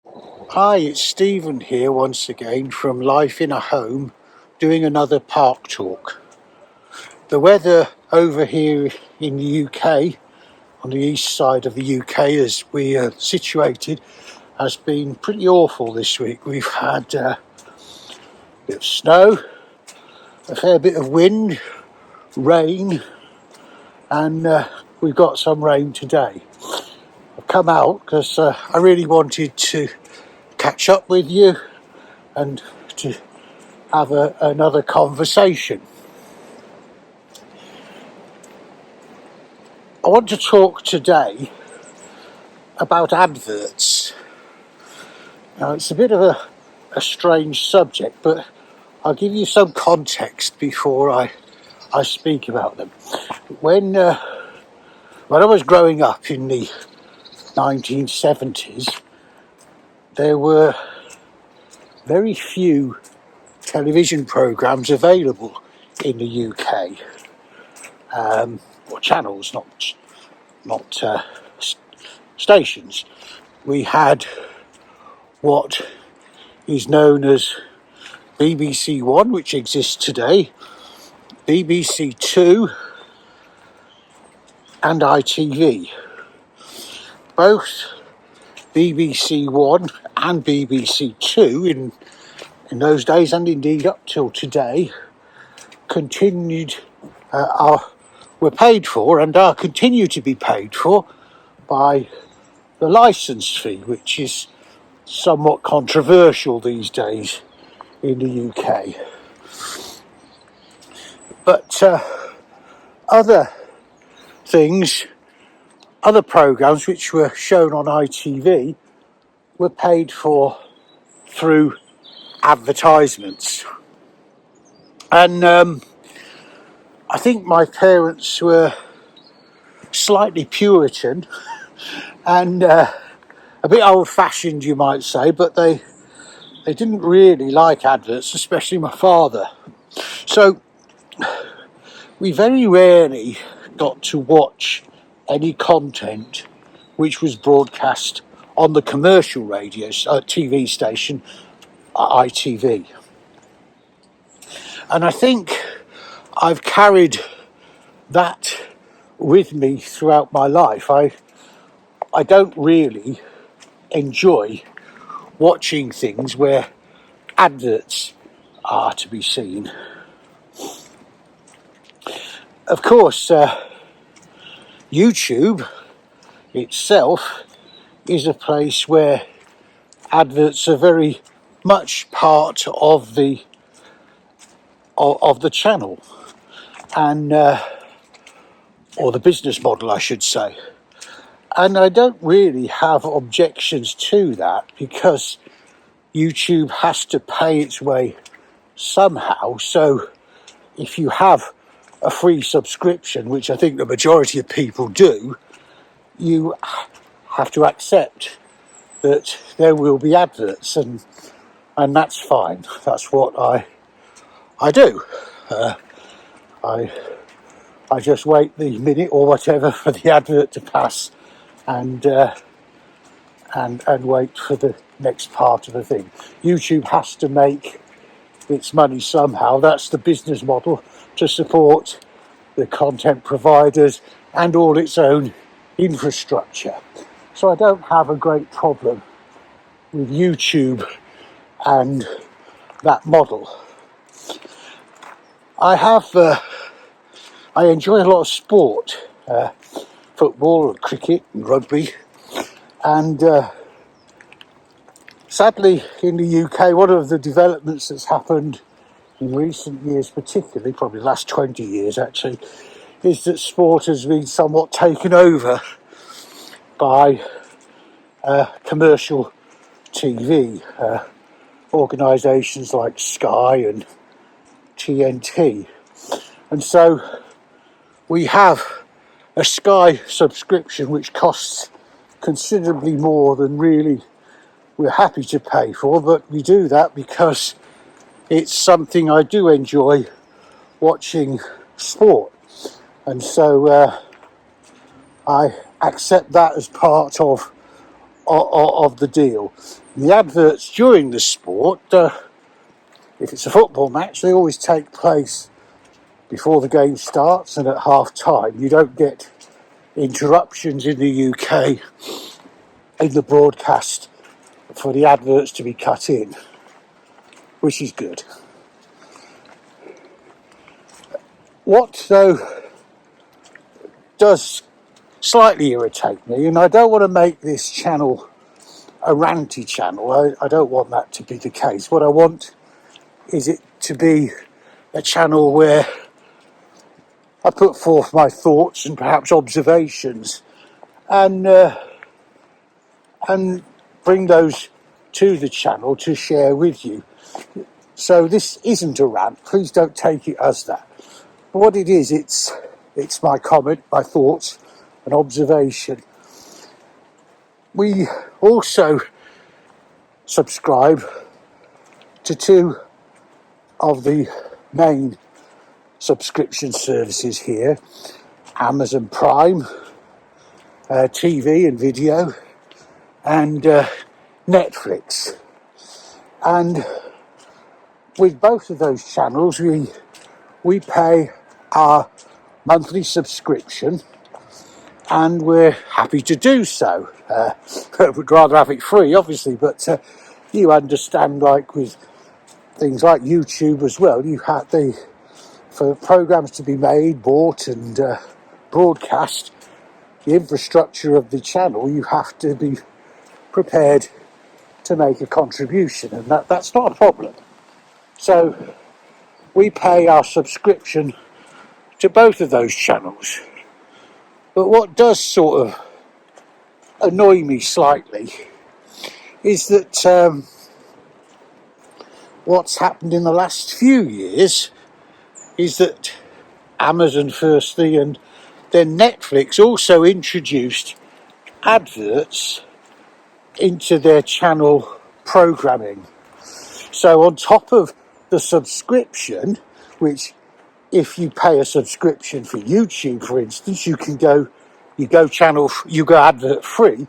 Hi, it's Stephen here once again from Life in a Home, doing another park talk. The weather over here in the UK, on the east side of the UK as we are situated, has been pretty awful this week. We've had a bit of snow, a fair bit of wind, rain, and we've got some rain today. I've come out because I really wanted to catch up with you and to have another conversation. I want to talk today about adverts. Now, it's a bit of a strange subject, but I'll give you some context before I speak about them. When I was growing up in the 1970s, there were very few television programmes available in the UK, or channels, not stations. We had what is known as BBC One, which exists today, BBC Two, and ITV. Both BBC One and BBC Two in those days, and indeed up till today, were paid for and are continue to be paid for by the licence fee, which is somewhat controversial these days in the UK. But other programmes which were shown on ITV were paid for through advertisements. And I think my parents were slightly Puritan and a bit old-fashioned, you might say, but they didn't really like adverts, especially my father. So we very rarely got to watch any content which was broadcast on the commercial radio TV station, ITV. And I think I've carried that with me throughout my life. I don't really enjoy watching things where adverts are to be seen. Of course, YouTube itself is a place where adverts are very much part of the channel, and or the business model, I should say. And I don't really have objections to that, because YouTube has to pay its way somehow. So if you have a free subscription, which I think the majority of people do, you have to accept that there will be adverts, and that's fine. That's what I do. I just wait the minute or whatever for the advert to pass, and wait for the next part of the thing. YouTube has to make its money somehow. That's the business model, to support the content providers and all its own infrastructure. So I don't have a great problem with YouTube and that model. I enjoy a lot of sport, football, cricket and rugby, and sadly in the UK, one of the developments that's happened in recent years, particularly probably the last 20 years actually, is that sport has been somewhat taken over by commercial TV, organisations like Sky and TNT. And so we have a Sky subscription which costs considerably more than really we're happy to pay for, but we do that because it's something I do enjoy, watching sport. And so I accept that as part of of the deal. The adverts during the sport, if it's a football match, they always take place before the game starts and at half time. You don't get interruptions in the UK in the broadcast for the adverts to be cut in, which is good. What, though, does slightly irritate me, and I don't want to make this channel a ranty channel, I don't want that to be the case. What I want is it to be a channel where I put forth my thoughts and perhaps observations and bring those to the channel to share with you. So this isn't a rant, please don't take it as that. But what it is, it's my comment, my thoughts and observation. We also subscribe to two of the main subscription services here, Amazon Prime, TV and video, and Netflix. And with both of those channels, we pay our monthly subscription, and we're happy to do so. We'd rather have it free, obviously, but you understand, like with things like YouTube as well, you have for programs to be made, bought and broadcast, the infrastructure of the channel, you have to be prepared to make a contribution, and that's not a problem. So we pay our subscription to both of those channels. But what does sort of annoy me slightly is that what's happened in the last few years is that Amazon firstly and then Netflix also introduced adverts into their channel programming. So on top of the subscription, which if you pay a subscription for YouTube, for instance, you go advert free,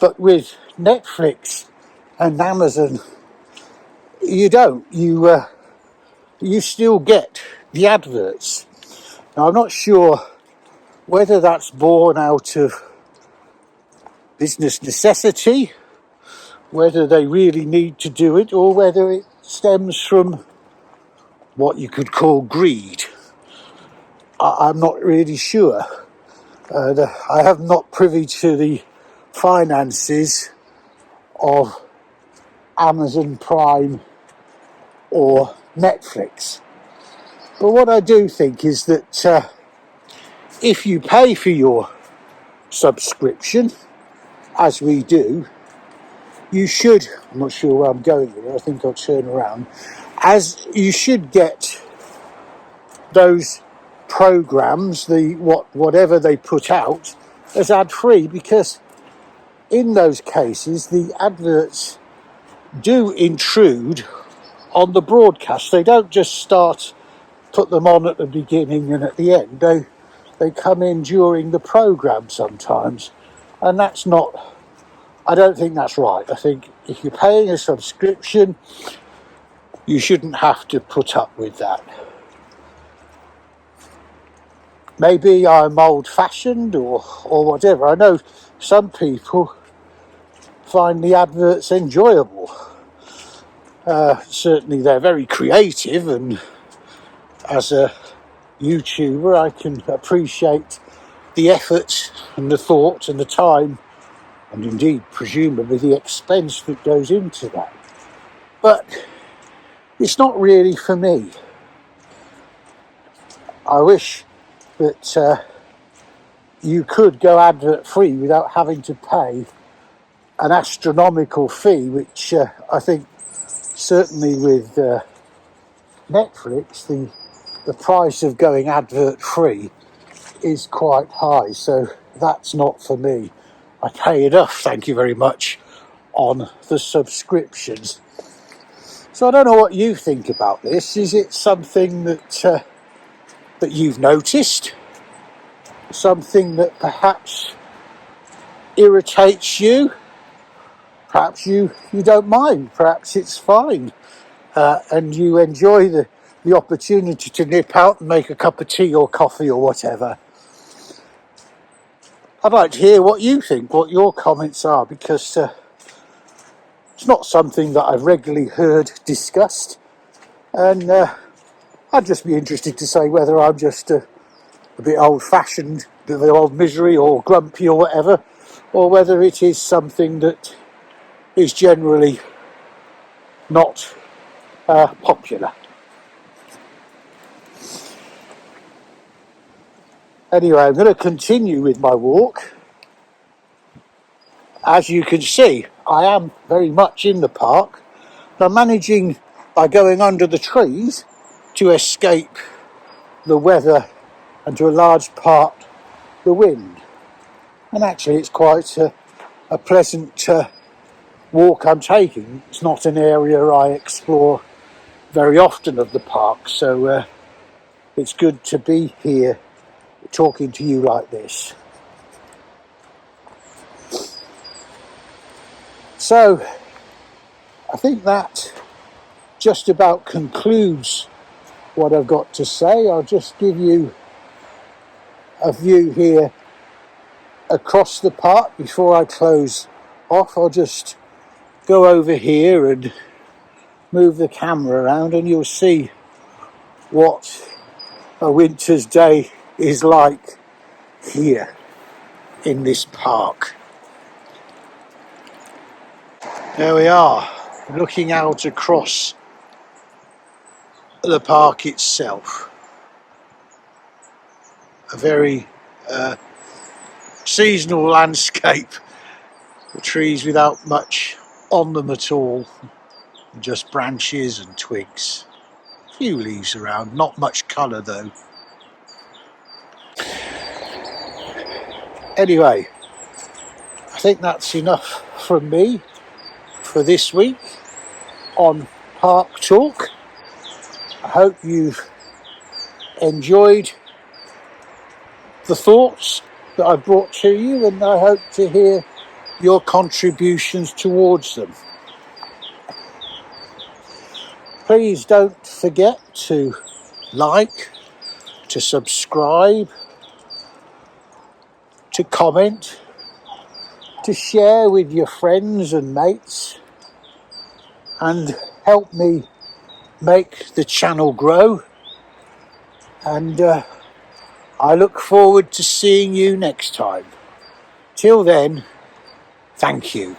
but with Netflix and Amazon, you don't. You still get the adverts. Now, I'm not sure whether that's born out of business necessity, whether they really need to do it, or whether it stems from what you could call greed. I'm not really sure. I am not privy to the finances of Amazon Prime or Netflix. But what I do think is that if you pay for your subscription, as we do, you should, I'm not sure where I'm going here, I think I'll turn around, as you should get those programs, whatever they put out, as ad-free, because in those cases the adverts do intrude on the broadcast. They don't just put them on at the beginning and at the end. They come in during the programme sometimes, and that's not, I don't think that's right. I think if you're paying a subscription, you shouldn't have to put up with that. Maybe I'm old-fashioned or whatever. I know some people find the adverts enjoyable. Certainly they're very creative, and as a YouTuber I can appreciate the effort and the thought and the time, and indeed presumably the expense that goes into that. But it's not really for me. I wish that you could go advert free without having to pay an astronomical fee, which I think certainly with Netflix the price of going advert free is quite high, so that's not for me. I pay enough, thank you very much, on the subscriptions. So I don't know what you think about this. Is it something that you've noticed? Something that perhaps irritates you? perhaps you don't mind, perhaps it's fine, and you enjoy the opportunity to nip out and make a cup of tea or coffee or whatever. I'd like to hear what you think, what your comments are, because it's not something that I've regularly heard discussed, and I'd just be interested to say whether I'm just a bit old-fashioned, a bit of old misery or grumpy or whatever, or whether it is something that is generally not popular. Anyway, I'm going to continue with my walk. As you can see, I am very much in the park. I'm managing, by going under the trees, to escape the weather and to a large part the wind. And actually it's quite a pleasant walk I'm taking. It's not an area I explore very often of the park, so it's good to be here talking to you like this. So I think that just about concludes what I've got to say. I'll just give you a view here across the park before I close off. I'll just go over here and move the camera around, and you'll see what a winter's day is like here in this park. There we are, looking out across the park itself. A very seasonal landscape, the trees without much on them at all, just branches and twigs. A few leaves around, not much colour though. Anyway, I think that's enough from me for this week on Park Talk. I hope you've enjoyed the thoughts that I brought to you, and I hope to hear your contributions towards them. Please don't forget to like, to subscribe, to comment, to share with your friends and mates, and help me make the channel grow. And I look forward to seeing you next time. Till then, thank you.